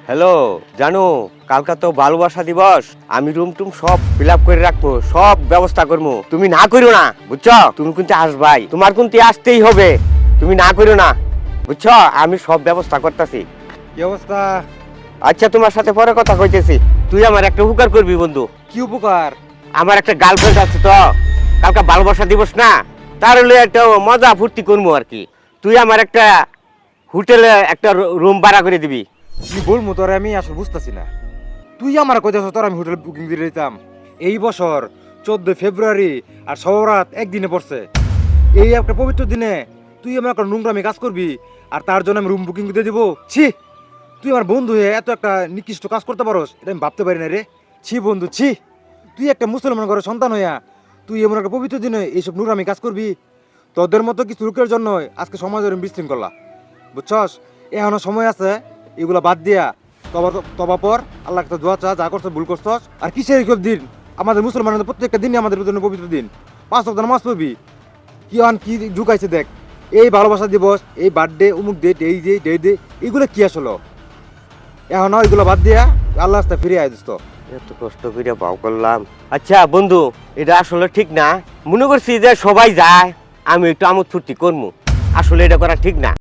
Hello, জানো কালকা তো ভালোবাসা দিবস। আমি রুম টুম সব ফিল আপ করে রাখবো, সব ব্যবস্থা করবো। তুমি না করো না, বুঝছো? তুমি কিন্তু আসবাই, তোমার কিন্তু আসতেই হবে। তুমি না করো না, বুঝছো? আমি সব ব্যবস্থা করতেছি। কি অবস্থা? আচ্ছা, তোমার সাথে পরে কথা কইতেছি। তুই আমার একটা উপকার করবি বন্ধু। কি উপকার? আমার একটা গার্লফ্রেন্ড আছে তো, কালকা ভালোবাসা দিবস না, তার হলে একটা মজা ফুর্তি করবো আর কি। তুই আমার একটা হোটেলে একটা রুম ভাড়া করে দিবি। কি বলবো তোরে, আমি আসলে বুঝতেছি না। তুই আমার কইতেছ তোর আমি হোটেল বুকিং দিয়ে দিতাম? এই বছর 14 ফেব্রুয়ারি আর সবরাত একদিনে পড়ছে। এই একটা পবিত্র দিনে তুই আমার একটা নোংরামি কাজ করবি আর তার জন্য আমি রুম বুকিং দিয়ে দিব? ছি, তুই আমার বন্ধু হয়ে এত একটা নিকৃষ্ট কাজ করতে পারোস, এটা আমি ভাবতে পারি না রে। ছি বন্ধু, ছি। তুই একটা মুসলমান ঘরের সন্তান হইয়া তুই এমন একটা পবিত্র দিনে এইসব নোংরামি কাজ করবি? তোদের মতো কিছু লোকের জন্য আজকে সমাজের বিশৃঙ্খলা, বুঝছস? এখনো সময় আছে, এগুলা বাদ দিয়া তবা পর আল্লাহ একটা দোয়া চা, যা করছ ভুল করছস। আর কিসের এইসব দিন? আমাদের মুসলমানদের প্রত্যেকটা দিনই আমাদের জন্য পবিত্র দিন। 5 ওয়াক্ত নামাজ পড়বি। কি আন কি ঢুকাইছে দেখ, এই ভালোবাসা দিবস, এই বার্থডে, অমুক ডেট, এই যে ডে ডে, এগুলো কি আসলো? এখন এগুলো বাদ দিয়া আল্লাহ রাস্তায় ফিরে আয় দোস্ত। এত কষ্ট করে ভাও করলাম। আচ্ছা বন্ধু, এটা আসলে ঠিক না। মনে করছি যে সবাই যায়, আমি একটু আমোদ ফুর্তি করবো, আসলে এটা করা ঠিক না।